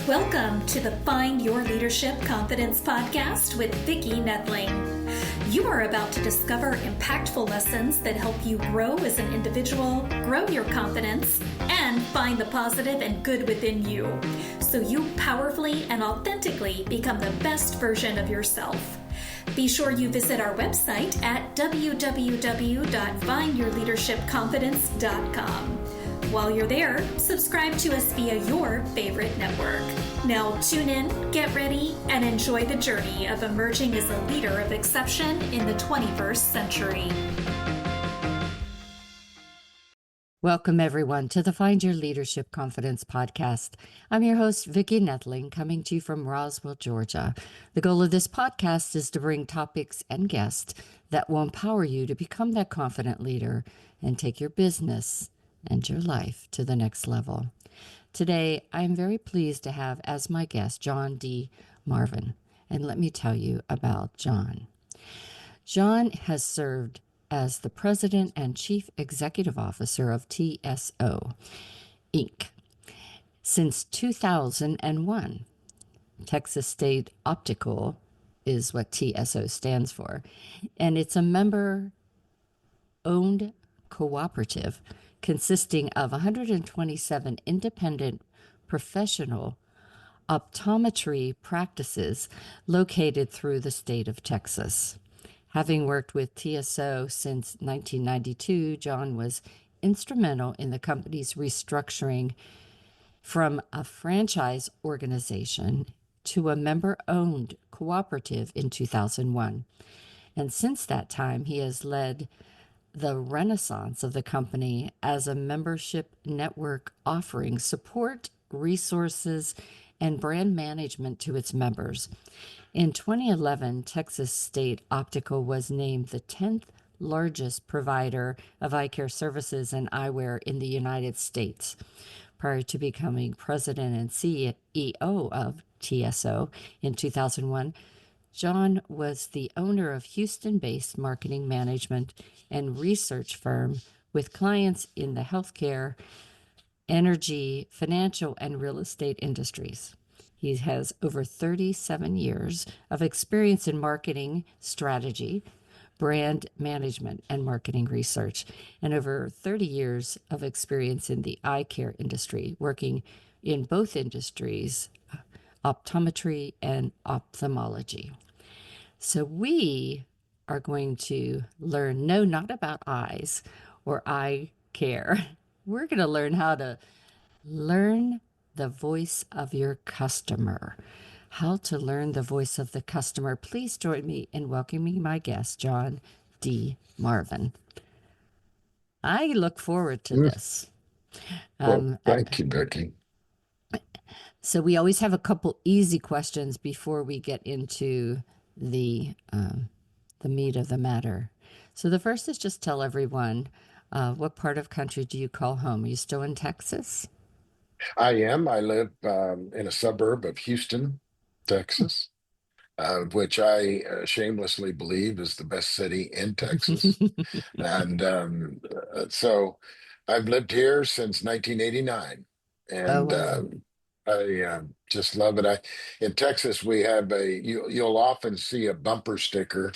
Welcome to the Find Your Leadership Confidence podcast with Vicki Noethling. You are about to discover impactful lessons that help you grow as an individual, grow your confidence, and find the positive and good within you, so you powerfully and authentically become the best version of yourself. Be sure you visit our website at www.findyourleadershipconfidence.com. While you're there, subscribe to us via your favorite network. Now tune in, get ready, and enjoy the journey of emerging as a leader of exception in the 21st century. Welcome, everyone, to the Find Your Leadership Confidence podcast. I'm your host, Vicki Noethling, coming to you from Roswell, Georgia. The goal of this podcast is to bring topics and guests that will empower you to become that confident leader and take your business and your life to the next level. Today, I am very pleased to have as my guest John D. Marvin. And let me tell you about John. John has served as the President and Chief Executive Officer of TSO, Inc. since 2001. Texas State Optical is what TSO stands for, and it's a member-owned cooperative consisting of 127 independent professional optometry practices located through the state of Texas. Having worked with TSO since 1992, John was instrumental in the company's restructuring from a franchise organization to a member-owned cooperative in 2001. And since that time, he has led the renaissance of the company as a membership network offering support, resources, and brand management to its members. In 2011, Texas State Optical was named the 10th largest provider of eye care services and eyewear in the United States. Prior to becoming president and CEO of TSO in 2001, John was the owner of Houston-based marketing management and research firm with clients in the healthcare, energy, financial, and real estate industries. He has over 37 years of experience in marketing strategy, brand management, and marketing research, and over 30 years of experience in the eye care industry, working in both industries, optometry and ophthalmology. So we are going to learn, no, not about eyes or eye care. We're going to learn how to learn the voice of your customer. How to learn the voice of the customer. Please join me in welcoming my guest, John D. Marvin. I look forward to this. Well, thank you, Vicki. So we always have a couple easy questions before we get into the meat of the matter. So the first is just tell everyone, what part of country do you call home? Are you still in Texas? I am. I live in a suburb of Houston, Texas, which I shamelessly believe is the best city in Texas. And so I've lived here since 1989. Oh, And wow. I just love it. In Texas, we have you'll often see a bumper sticker,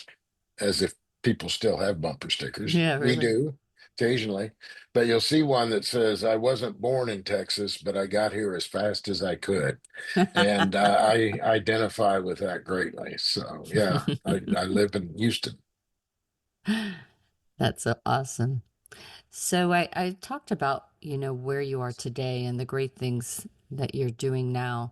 as if people still have bumper stickers. Yeah, We really. do occasionally, but you'll see one that says, "I wasn't born in Texas, but I got here as fast as I could." And I identify with that greatly. So yeah, I live in Houston. That's so awesome. So I talked about, where you are today and the great things that you're doing now.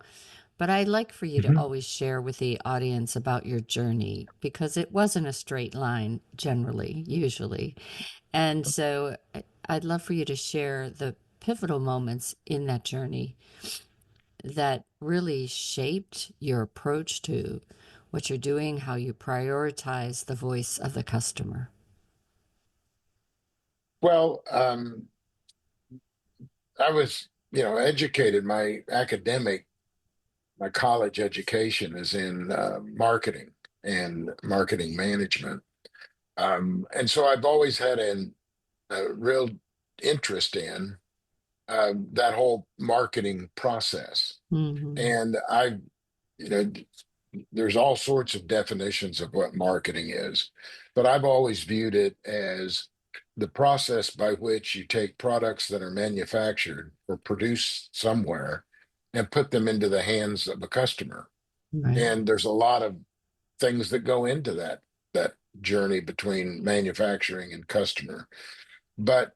But I'd like for you to Mhm. always share with the audience about your journey because it wasn't a straight line generally, usually. And so I'd love for you to share the pivotal moments in that journey that really shaped your approach to what you're doing, how you prioritize the voice of the customer. Well, I was, educated. My college education is in marketing and marketing management. And so I've always had a real interest in that whole marketing process. Mm-hmm. And you know, there's all sorts of definitions of what marketing is, but I've always viewed it as the process by which you take products that are manufactured or produced somewhere and put them into the hands of a customer. Right. And there's a lot of things that go into that journey between manufacturing and customer. But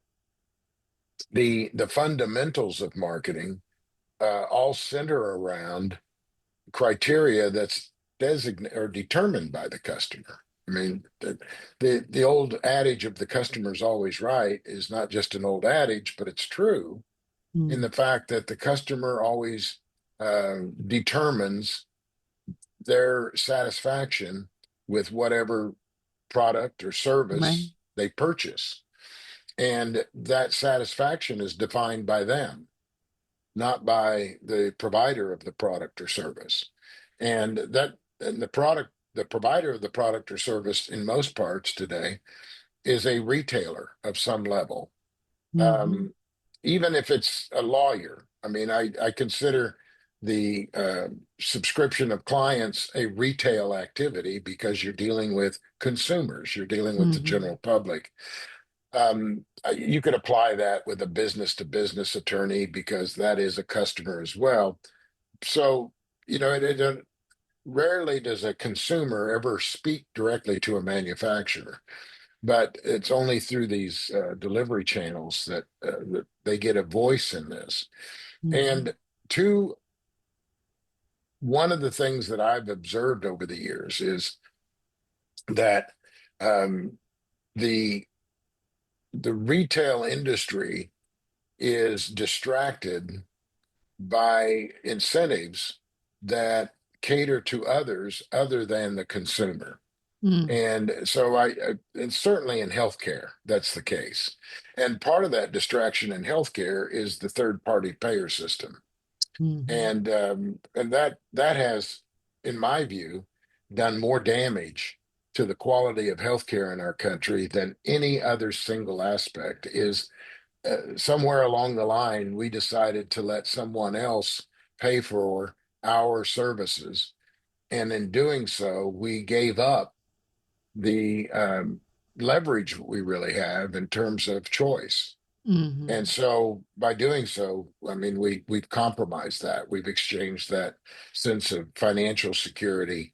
the fundamentals of marketing all center around criteria that's designated or determined by the customer. I mean, the old adage of the customer's always right is not just an old adage, but it's true in Mm. the fact that the customer always determines their satisfaction with whatever product or Right. service they purchase. And that satisfaction is defined by them, not by the provider of the product or service. And the provider of the product or service in most parts today is a retailer of some level. Mm-hmm. Um, Even if it's a lawyer, I mean, I consider the subscription of clients a retail activity because you're dealing with consumers, you're dealing with the Mm-hmm. general public. You could apply that with a business to business attorney because that is a customer as well. So, rarely does a consumer ever speak directly to a manufacturer, but it's only through these delivery channels that they get a voice in this. Mm-hmm. And two, one of the things that I've observed over the years is that um, the the retail industry is distracted by incentives that cater to others other than the consumer. Mm-hmm. And so and certainly in healthcare, that's the case. And part of that distraction in healthcare is the third party payer system. Mm-hmm. And that has, in my view, done more damage to the quality of healthcare in our country than any other single aspect. Is somewhere along the line, we decided to let someone else pay for our services. And in doing so, we gave up the leverage we really have in terms of choice. And Mm-hmm. so by doing so, I mean, we've compromised that. We've exchanged that sense of financial security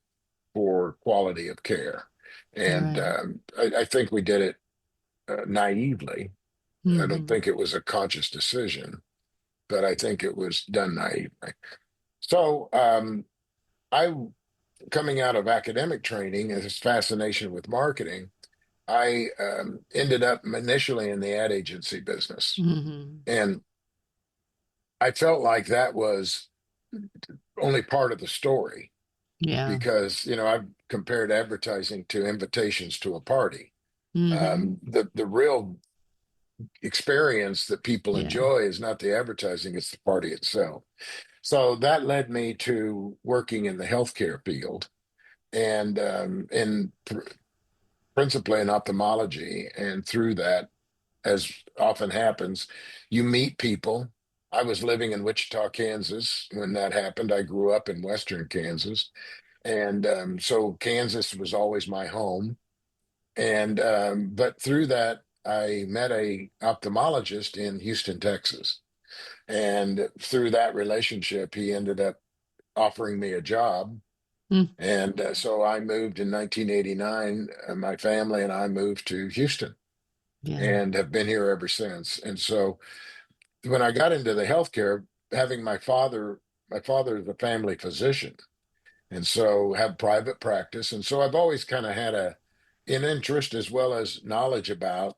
for quality of care. And Right. I think we did it naively. I don't Mm-hmm. think it was a conscious decision, but I think it was done naively. So I, coming out of academic training and this fascination with marketing, I ended up initially in the ad agency business. Mm-hmm. And I felt like that was only part of the story Yeah. because, I've compared advertising to invitations to a party. Mm-hmm. The real experience that people Yeah. enjoy is not the advertising, it's the party itself. So that led me to working in the healthcare field and principally in ophthalmology. And through that, as often happens, you meet people. I was living in Wichita, Kansas when that happened. I grew up in Western Kansas. And so Kansas was always my home. And but through that, I met a ophthalmologist in Houston, Texas. And through that relationship, he ended up offering me a job. Mm. And so I moved in 1989. My family and I moved to Houston Yeah. and have been here ever since. And so when I got into the healthcare, having my father is a family physician, and so have private practice. And so I've always kind of had an interest as well as knowledge about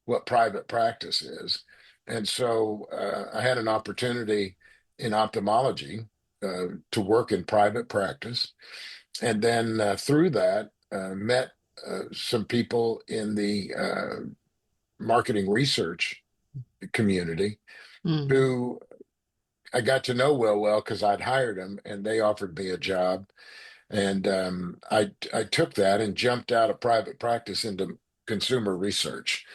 what private practice is. And so I had an opportunity in ophthalmology to work in private practice. And then through that, met some people in the marketing research community Mm-hmm. who I got to know well because I'd hired them and they offered me a job. And I took that and jumped out of private practice into consumer research.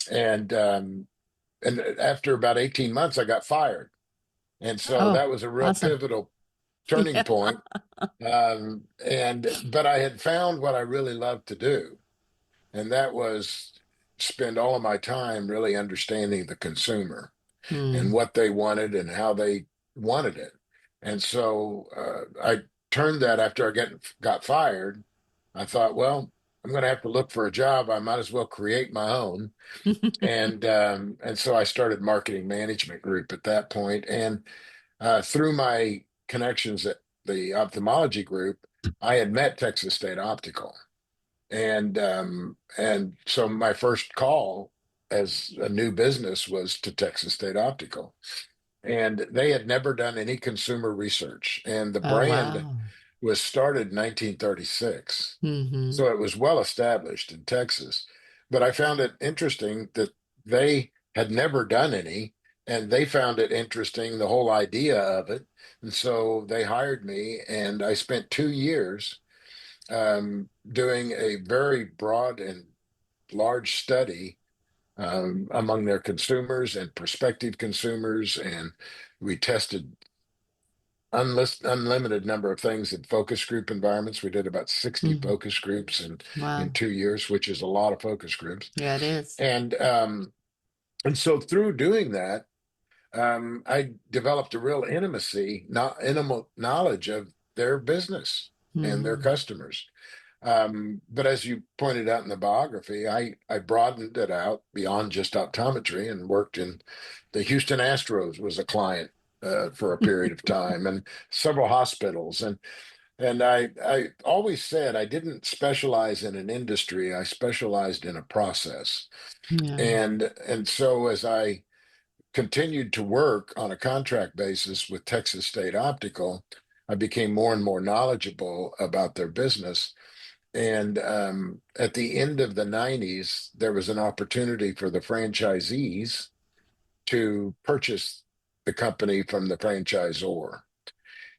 And and after about 18 months, I got fired. And so Oh, that was a real awesome. pivotal turning Yeah. point. But I had found what I really loved to do, and that was spend all of my time really understanding the consumer and Mm. what they wanted and how they wanted it. And so I turned that after got fired. I thought, well, I'm going to have to look for a job. I might as well create my own. And so I started marketing management group at that point. And through my connections at the ophthalmology group, I had met Texas State Optical. And so my first call as a new business was to Texas State Optical, and they had never done any consumer research, and the Oh, brand wow. was started in 1936, Mm-hmm. so it was well established in Texas. But I found it interesting that they had never done any, and they found it interesting, the whole idea of it. And so they hired me, and I spent 2 years doing a very broad and large study among their consumers and prospective consumers. And we tested unlimited number of things in focus group environments. We did about 60 Mm. focus groups in Wow. 2 years, which is a lot of focus groups. Yeah, it is. And so through doing that, I developed a real intimate knowledge of their business and their Mm-hmm. customers. But as you pointed out in the biography, I broadened it out beyond just optometry and worked in the Houston Astros was a client for a period of time, and several hospitals. And I always said I didn't specialize in an industry, I specialized in a process. Yeah. And so as I continued to work on a contract basis with Texas State Optical, I became more and more knowledgeable about their business. And at the end of the 90s, there was an opportunity for the franchisees to purchase the company from the franchisor.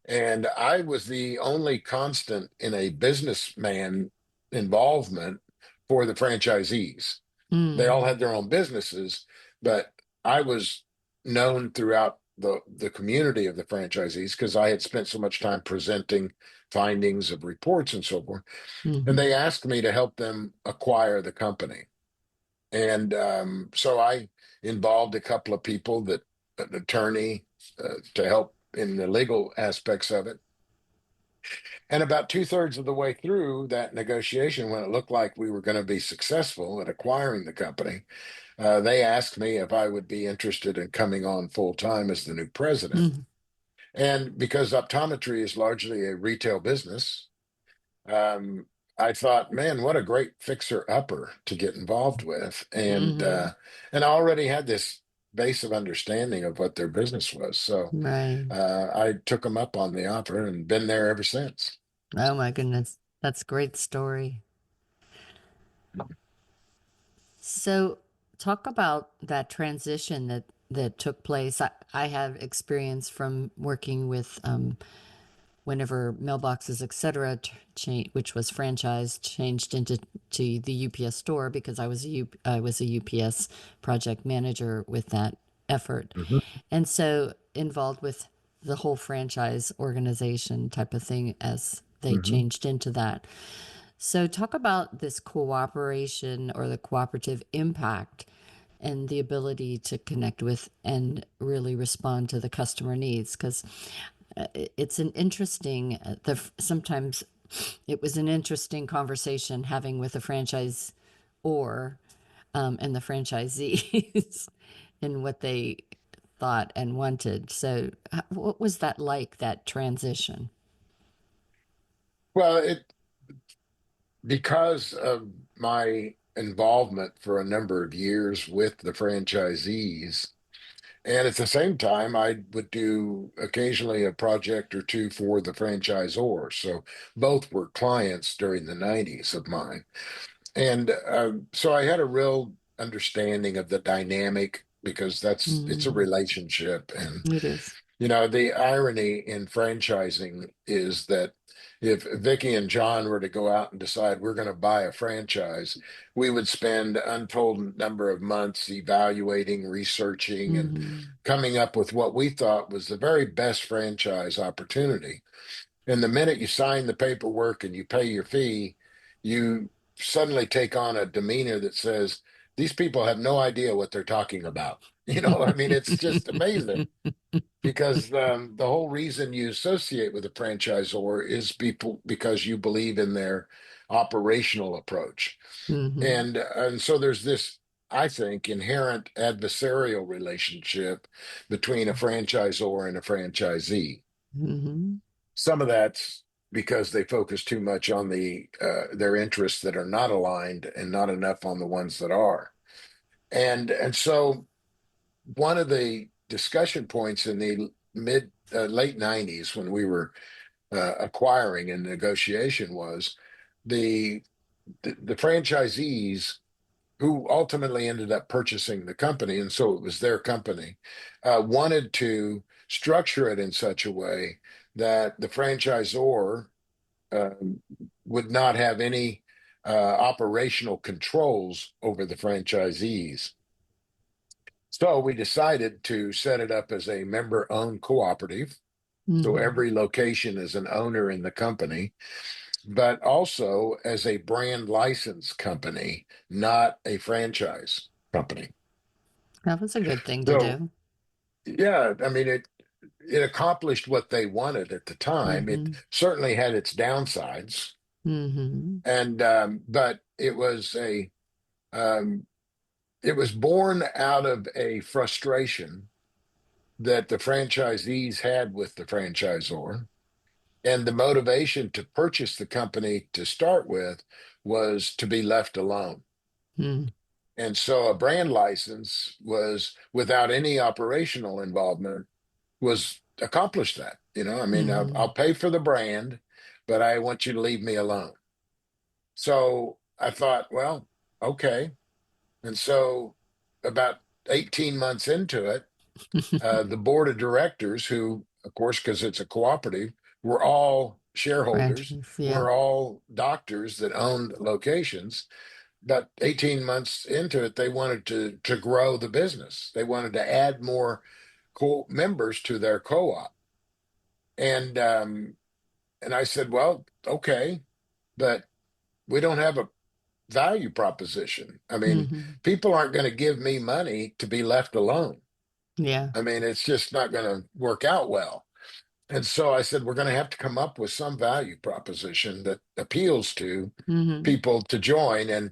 And I was the only constant in a businessman involvement for the franchisees. They all Mm. had their own businesses, but I was known throughout the community of the franchisees because I had spent so much time presenting findings of reports and so forth. And Mm-hmm. they asked me to help them acquire the company. And so I involved a couple of people an attorney to help in the legal aspects of it. And about two-thirds of the way through that negotiation, when it looked like we were going to be successful at acquiring the company, they asked me if I would be interested in coming on full time as the new president. Mm. And because optometry is largely a retail business, um, I thought, man, what a great fixer upper to get involved with, Mm-hmm. and I already had this base of understanding of what their business was. So Right. I took them up on the offer and been there ever since. Oh my goodness. That's a great story. So talk about that transition that took place. I have experience from working with whenever mailboxes, etc., which was franchised, changed into the UPS store because I was a UPS project manager with that effort, Mhm. and so involved with the whole franchise organization type of thing as they Mhm. changed into that. So talk about this cooperation or the cooperative impact and the ability to connect with and really respond to the customer needs because it's an interesting sometimes it was an interesting conversation having with the franchise or and the franchisees and what they thought and wanted. So what was that like, that transition? Well, it because of my involvement for a number of years with the franchisees, and at the same time, I would do occasionally a project or two for the franchisor. So both were clients during the 90s of mine. And so I had a real understanding of the dynamic because it's a Mm, relationship. it is. The irony in franchising is that if Vicki and John were to go out and decide we're going to buy a franchise, we would spend untold number of months evaluating, researching, and Mm-hmm. coming up with what we thought was the very best franchise opportunity. And the minute you sign the paperwork and you pay your fee, you suddenly take on a demeanor that says, these people have no idea what they're talking about. I mean, it's just amazing because the whole reason you associate with a franchisor is people because you believe in their operational approach. Mm-hmm. And so there's this, I think, inherent adversarial relationship between a franchisor and a franchisee. Mm-hmm. Some of that's because they focus too much on their interests that are not aligned and not enough on the ones that are. And so one of the discussion points in the mid late 90s when we were acquiring and negotiation was the, the franchisees who ultimately ended up purchasing the company, and so it was their company, wanted to structure it in such a way that the franchisor um, would not have any operational controls over the franchisees. So we decided to set it up as a member-owned cooperative. So Mm-hmm. every location is an owner in the company, but also as a brand license company, not a franchise company. That was a good thing to So do. yeah, I mean it accomplished what they wanted at the time. It Mm-hmm. certainly had its downsides, Mm-hmm. and but um, it was born out of a frustration that the franchisees had with the franchisor. And the motivation to purchase the company to start with was to be left alone. Mm-hmm. And so a brand license was without any operational involvement was accomplished that. I mean, I'll pay for the brand, but I want you to leave me alone. So I thought, well, okay. And so about 18 months into it, the board of directors, who, of course, because it's a cooperative, were all shareholders, Franchise, yeah. were all doctors that owned locations. But 18 months into it, they wanted to grow the business. They wanted to add more members to their co-op. And and I said, well, okay, but we don't have a value proposition. I mean, Mm-hmm. people aren't going to give me money to be left alone. Yeah. I mean, it's just not going to work out well. And so I said, we're going to have to come up with some value proposition that appeals to Mm-hmm. people to join. And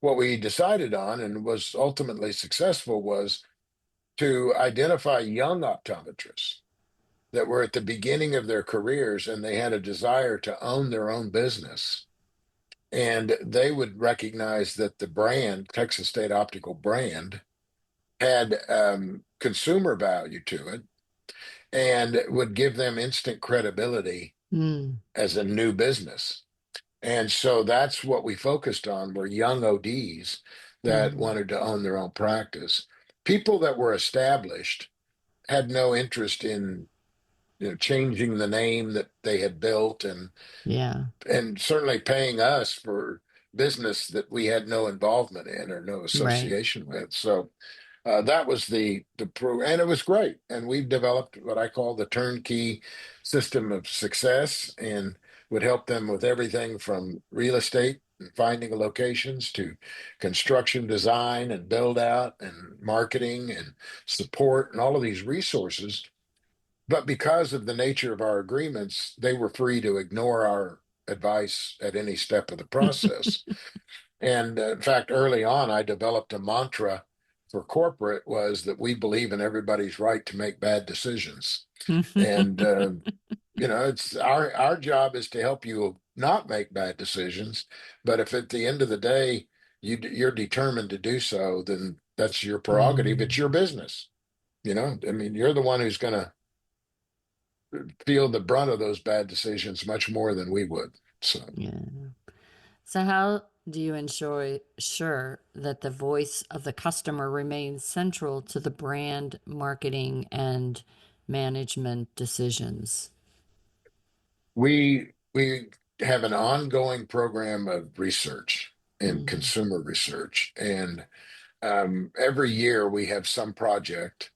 what we decided on and was ultimately successful was to identify young optometrists that were at the beginning of their careers and they had a desire to own their own business. And they would recognize that the brand, Texas State Optical brand, had consumer value to it and would give them instant credibility Mm. as a new business. And so that's what we focused on were young ODs that Mm-hmm. wanted to own their own practice. People that were established had no interest in changing the name that they had built Yeah. and certainly paying us for business that we had no involvement in or no Right. association with. So that was and it was great. And we've developed what I call the turnkey system of success and would help them with everything from real estate and finding locations to construction design and build out and marketing and support and all of these resources. But because of the nature of our agreements, they were free to ignore our advice at any step of the process. And in fact, early on, I developed a mantra for corporate was that we believe in everybody's right to make bad decisions. And it's our job is to help you not make bad decisions. But if at the end of the day you're determined to do so, then that's your prerogative. It's Mm. your business. I mean, you're the one who's going to feel the brunt of those bad decisions much more than we would. So. Yeah. So how do you ensure sure that the voice of the customer remains central to the brand marketing and management decisions? We have an ongoing program of research and Mm, consumer research, and every year we have some project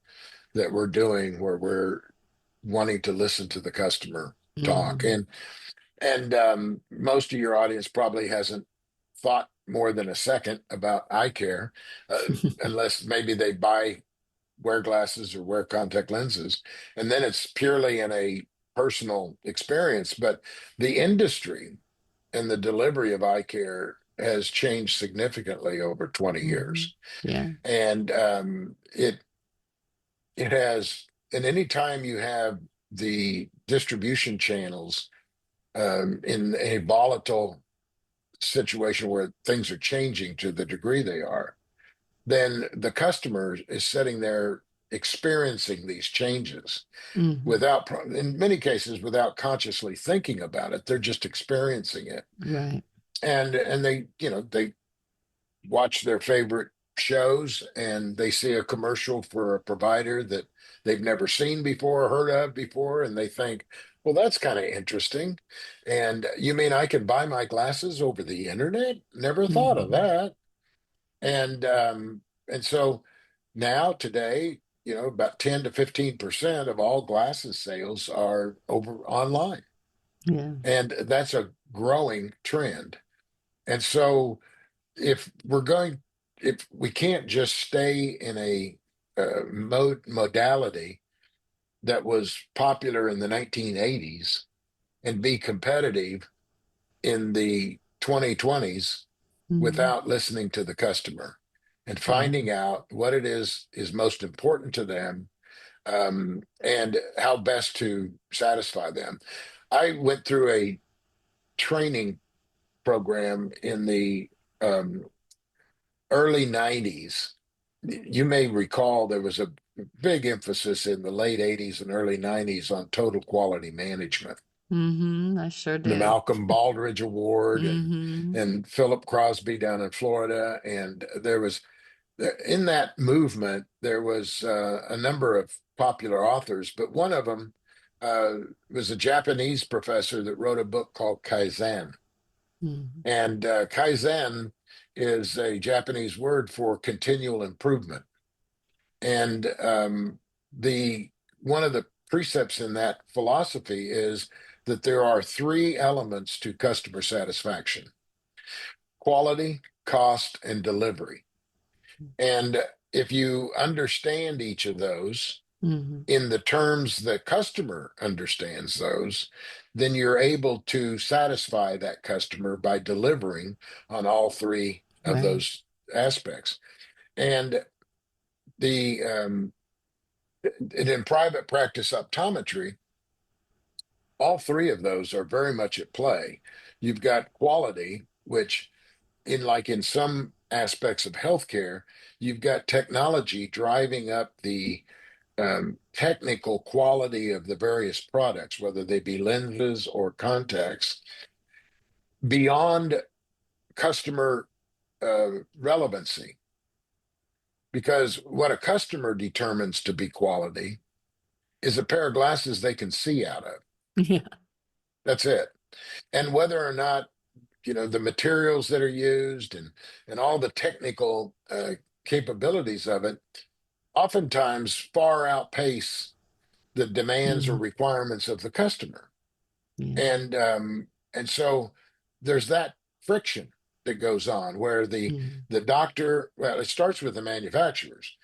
that we're doing where we're wanting to listen to the customer talk. mhm. And most of your audience probably hasn't thought more than a second about eye care, unless maybe they wear glasses or wear contact lenses, and then it's purely in a personal experience. But the industry and the delivery of eye care has changed significantly over 20 Mhm. years, Yeah. and it has. And anytime you have the distribution channels in a volatile situation where things are changing to the degree they are, then the customer is sitting there experiencing these changes Mhm. without, in many cases, without consciously thinking about it. They're just experiencing it, Right. and they watch their favorite shows and they see a commercial for a provider that they've never seen before, heard of before, and they think, well, that's kind of interesting. And you mean I can buy my glasses over the internet? Never thought of Mhm. that. And so now today, about 10 to 15% of all glasses sales are over online. Yeah. And that's a growing trend. And so if we're going, if we can't just stay in a modality that was popular in the 1980s and be competitive in the 2020s Mhm. without listening to the customer and Yeah. finding out what it is most important to them, and how best to satisfy them. I went through a training program in the um, early 90s. You may recall there was a big emphasis in the late 80s and early 90s on total quality management. I sure The did. Malcolm Baldrige Award Mhm. and Philip Crosby down in Florida. And there was, in that movement, there was a number of popular authors, but one of them uh, was a Japanese professor that wrote a book called Kaizen. Mhm. And Kaizen is a Japanese word for continual improvement. And the one of the precepts in that philosophy is that there are three elements to customer satisfaction: quality, cost, and delivery. And if you understand each of those Mhm. in the terms the customer understands those, then you're able to satisfy that customer by delivering on all three of Right. those aspects. And the and in private practice optometry, all three of those are very much at play. You've got quality, which in some aspects of healthcare, you've got technology driving up the technical quality of the various products, whether they be lenses or contacts, beyond customer relevancy. Because what a customer determines to be quality is a pair of glasses they can see out of. Yeah. That's it. And whether or not, the materials that are used and all the technical capabilities of it oftentimes far outpace the demands or Mhm. requirements of the customer. Yeah. And so there's that friction that goes on where the Mhm. the doctor, well, it starts with the manufacturers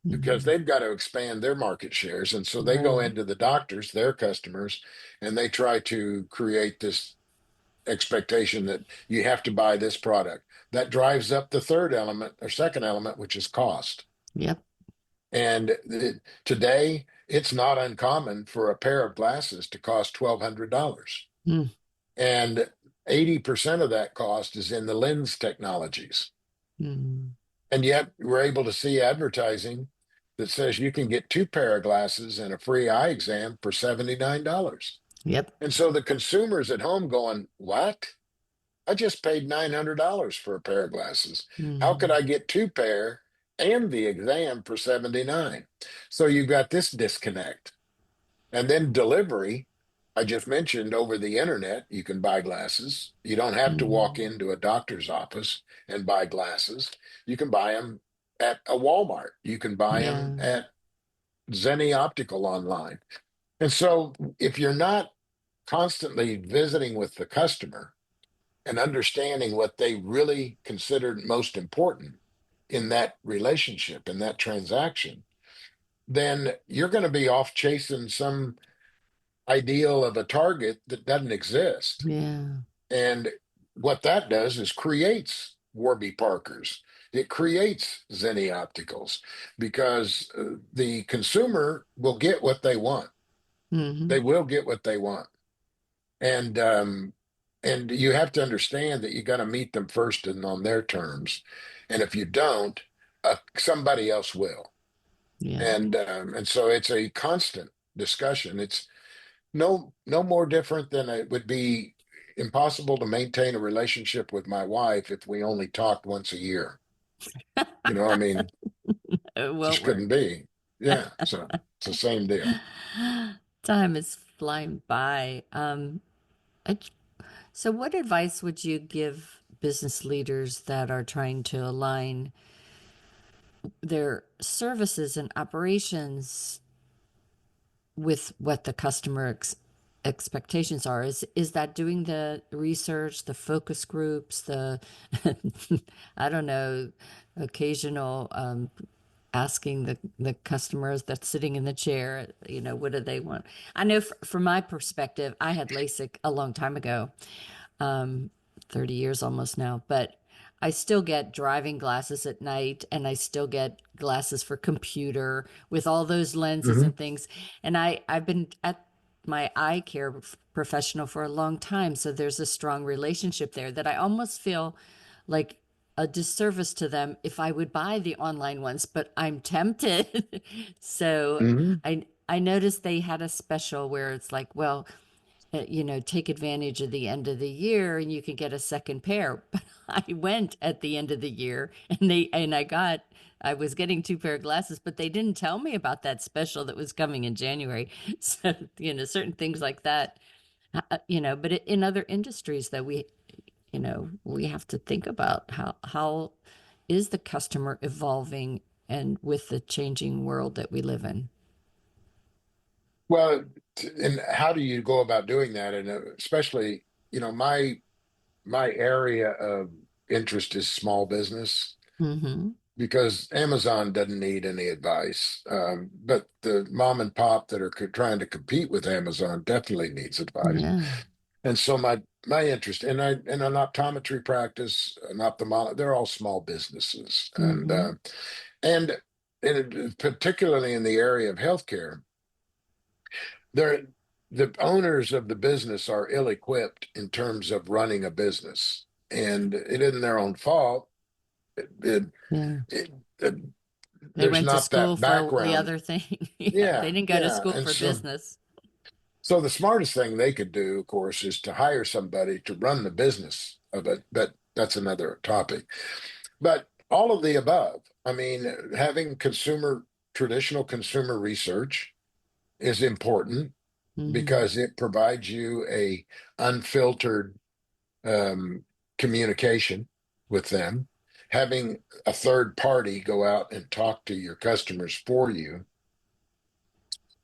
because Mhm. they've got to expand their market shares, and so they go Right. into the doctors, their customers, and they try to create this expectation that you have to buy this product. That drives up the third element or second element, which is cost. Yep. And today, it's not uncommon for a pair of glasses to cost $1,200. Mm. And 80% of that cost is in the lens technologies. Mhm. And yet, we're able to see advertising that says you can get two pair of glasses and a free eye exam for $79. Yep. And so the consumers at home going, what? I just paid $900 for a pair of glasses. How could Mhm. I get two pair and the exam for 79? So you've got this disconnect. And then delivery, I just mentioned over the internet, you can buy glasses. You don't have to walk Mhm. into a doctor's office and buy glasses. You can buy them at a Walmart. You can buy them Yeah. at Zenni Optical online. And so if you're not constantly visiting with the customer and understanding what they really considered most important in that relationship, in that transaction, then you're going to be off chasing some ideal of a target that doesn't exist. Yeah. And what that does is creates Warby Parkers. It creates Zenni Opticals because the consumer will get what they want. They Hmm. will get what they want. And and you have to understand that you got to meet them first and on their terms. And if you don't, somebody else will. Yeah. And so it's a constant discussion. It's no more different than it would be impossible to maintain a relationship with my wife if we only talked once a year. I mean, It won't just couldn't work. be. Yeah, so it's the same deal. Time is flying by. I, so what advice would you give business leaders that are trying to align their services and operations with what the customer expectations are? Is that doing the research, the focus groups, the I don't know, occasional asking the customers that's sitting in the chair, what do they want? I know from my perspective, I had LASIK a long time ago, um, 30 years almost now, but I still get driving glasses at night and I still get glasses for computer with all those lenses Hmm. and things. And I've been at my eye care professional for a long time. So there's a strong relationship there that I almost feel like a disservice to them if I would buy the online ones, but I'm tempted. So Hmm. I noticed they had a special where it's like, well, take advantage of the end of the year and you can get a second pair. But I went at the end of the year and I was getting two pair of glasses, but they didn't tell me about that special that was coming in January. So, certain things like that, but in other industries that we have to think about how is the customer evolving and with the changing world that we live in. Well, and how do you go about doing that? And especially, my area of interest is small business Mm-hmm. because Amazon doesn't need any advice. But the mom and pop that are trying to compete with Amazon definitely needs advice. Yeah. And so my interest, and I in an optometry practice, an ophthalmologist, they're all small businesses, Mm-hmm. and particularly in the area of healthcare, they're the owners of the business are ill-equipped in terms of running a business, and it isn't their own fault. It, Yeah. it, it, They there's went to not school that for the background. other thing. Yeah, they Yeah, didn't go to yeah, school and for so business. so the smartest thing they could do, of course, is to hire somebody to run the business of it. But that's another topic. But all of the above. I mean, having traditional consumer research is important Hmm. because it provides you a unfiltered um, communication with them. Having a third party go out and talk to your customers for you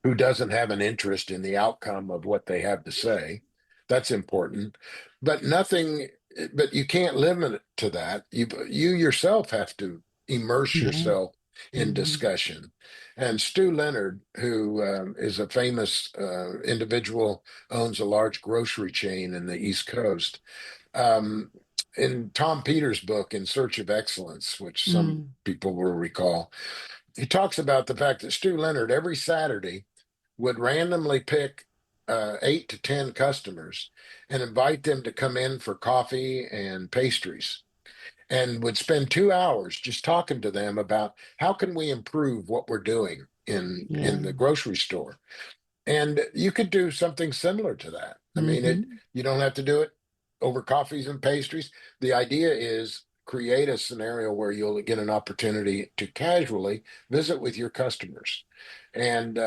who doesn't have an interest in the outcome of what they have to say. That's important. But nothing, but you can't limit it to that. You yourself have to immerse Yeah. yourself in Hmm. discussion. And Stu Leonard, who is a famous individual, owns a large grocery chain in the East Coast. Um, in Tom Peters' book, In Search of Excellence, which some Mm. people will recall, he talks about the fact that Stu Leonard every Saturday would randomly pick 8 to 10 customers and invite them to come in for coffee and pastries and would spend 2 hours just talking to them about how can we improve what we're doing in Yeah. the grocery store. And you could do something similar to that. I mean, Hmm. you don't have to do it over coffees and pastries. The idea is create a scenario where you'll get an opportunity to casually visit with your customers. And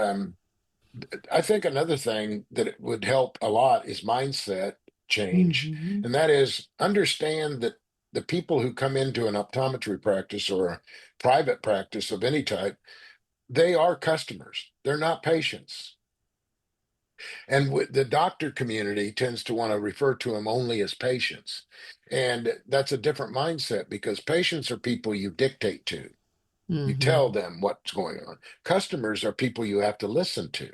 I think another thing that it would help a lot is mindset change. Hmm. And that is understand that the people who come into an optometry practice or a private practice of any type, they are customers. They're not patients. And the doctor community tends to want to refer to them only as patients. And that's a different mindset because patients are people you dictate to. You tell Hmm. them what's going on. Customers are people you have to listen to.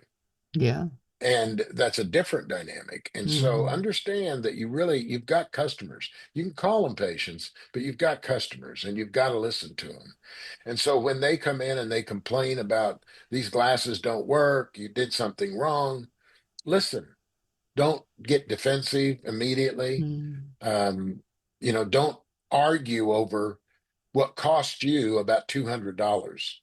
Yeah. And that's a different dynamic. And so Hmm. understand that you've got customers. You can call them patients, but you've got customers and you've got to listen to them. And so when they come in and they complain about these glasses don't work, you did something wrong, listen. Don't get defensive immediately. Mm. Um, don't argue over what cost you about $200 Mm.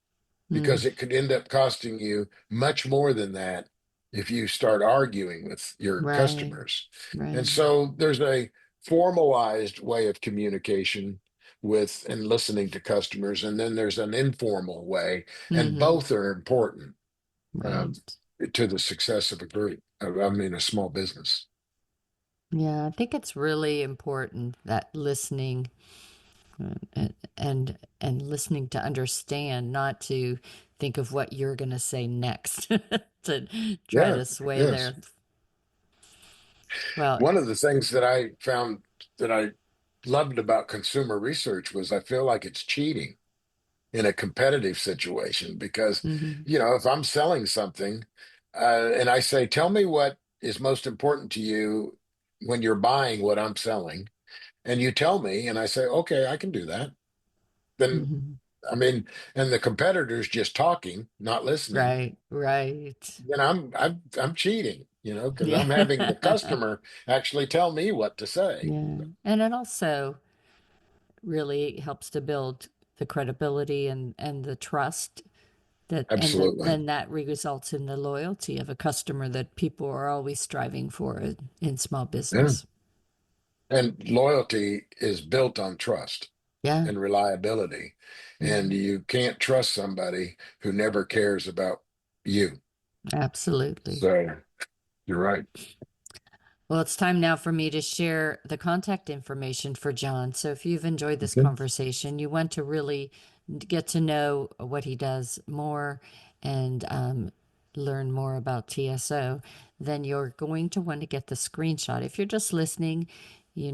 because it could end up costing you much more than that if you start arguing with your Right. customers. And Right. so there's a formalized way of communication with and listening to customers, and then there's an informal way, and Hmm. both are important um, Right. to the success of a group. I mean, a small business. Yeah, I think it's really important that listening and listening to understand, not to think of what you're going to say next to try Yeah, to sway yes. their. Well, One of the things that I found that I loved about consumer research was I feel like it's cheating in a competitive situation because, hmm. if I'm selling something and I say, tell me what is most important to you when you're buying what I'm selling, and you tell me, and I say, okay, I can do that. Then, Hmm. I mean, and the competitor's just talking, not listening, Right, right. then I'm cheating, because Yeah. I'm having the customer actually tell me what to say. Yeah. And it also really helps to build the credibility and the trust that, and Absolutely. then that results in the loyalty of a customer that people are always striving for in small Yeah. business. And loyalty is built on trust Yeah. and reliability. And Mhm. you can't trust somebody who never cares about you. Absolutely. So you're right. Well, it's time now for me to share the contact information for John. So if you've enjoyed this Okay. conversation, you want to really get to know what he does more and learn more about TSO, then you're going to want to get the screenshot. If you're just listening, you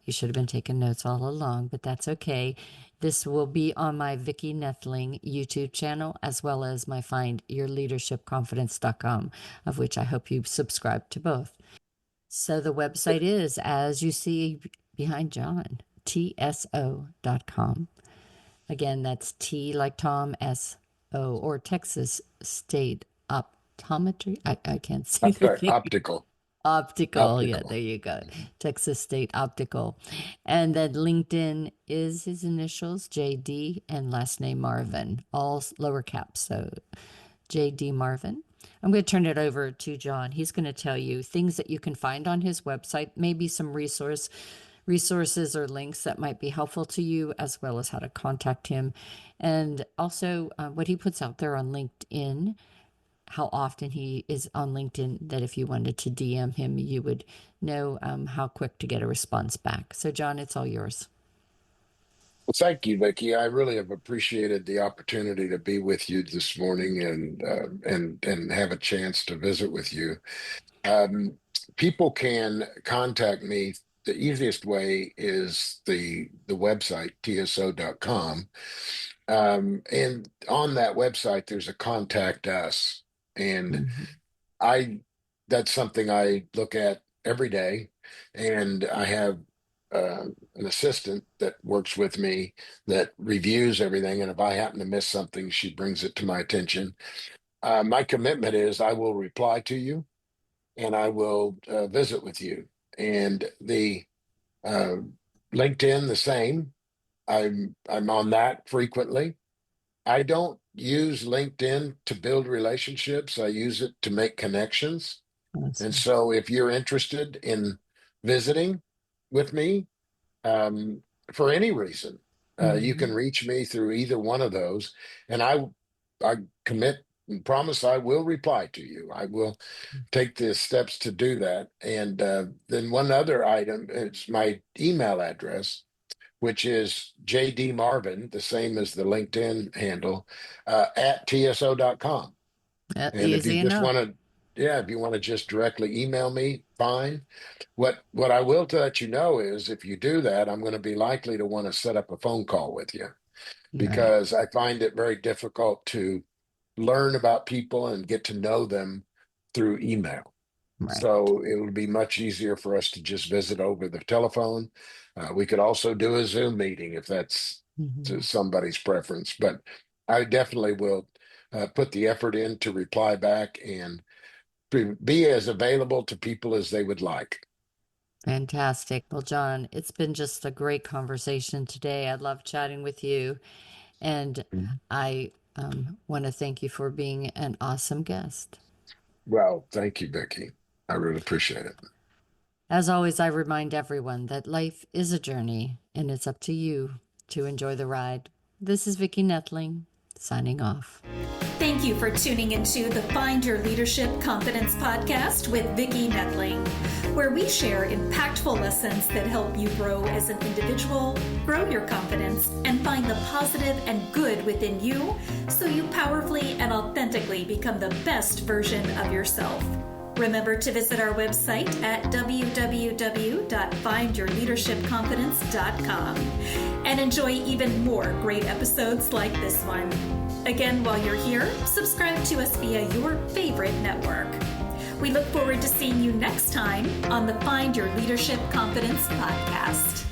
should have been taking notes all along, but that's okay. This will be on my Vicki Noethling YouTube channel, as well as my findyourleadershipconfidence.com, of which I hope you subscribe to both. So the website is, as you see behind John, tso.com. Again, that's T like Tom, S-O, or Texas State Optometry. I can't say the thing. Optical. Optical. Yeah, Optical. there you go. Texas State Optical. And then LinkedIn is his initials, JD, and last name Marvin, all lower caps. So JD Marvin. I'm going to turn it over to John. He's going to tell you things that you can find on his website, maybe some resources or links that might be helpful to you, as well as how to contact him, and also what he puts out there on LinkedIn, how often he is on LinkedIn, that if you wanted to DM him, you would know how quick to get a response back. So, John, it's all yours. Well, thank you, Vicki. I really have appreciated the opportunity to be with you this morning and have a chance to visit with you. Um, People can contact me. The easiest way is the website, tso.com. And on that website, there's a contact us. And Hmm. I that's something I look at every day. And I have an assistant that works with me that reviews everything. And if I happen to miss something, she brings it to my attention. My commitment is I will reply to you and I will visit with you. And the uh, LinkedIn, the same. I'm on that frequently. I don't use LinkedIn to build relationships. I use it to make connections. And Awesome. so, if you're interested in visiting with me um, for any reason, you can Hmm. reach me through either one of those. And I commit promise I will reply to you. I will take the steps to do that. And then one other item is my email address, which is JD Marvin, the same as the LinkedIn handle, at TSO.com. And if you Easy just enough. want to, yeah, if you want to just directly email me, fine. What I will let you know is if you do that, I'm going to be likely to want to set up a phone call with you Right. because I find it very difficult to learn about people and get to know them through email. Right. So it would be much easier for us to just visit over the telephone. We could also do a Zoom meeting if that's to Mhm. somebody's preference, but I definitely will put the effort in to reply back and be as available to people as they would like. Fantastic. Well, John, it's been just a great conversation today. I love chatting with you. And I want to thank you for being an awesome guest. Well, thank you, Vicki. I really appreciate it. As always, I remind everyone that life is a journey and it's up to you to enjoy the ride. This is Vicki Noethling, signing off. Thank you for tuning into the Find Your Leadership Confidence podcast with Vicki Noethling, where we share impactful lessons that help you grow as an individual, grow your confidence, and find the positive and good within you so you powerfully and authentically become the best version of yourself. Remember to visit our website at www.findyourleadershipconfidence.com and enjoy even more great episodes like this one. Again, while you're here, subscribe to us via your favorite network. We look forward to seeing you next time on the Find Your Leadership Confidence podcast.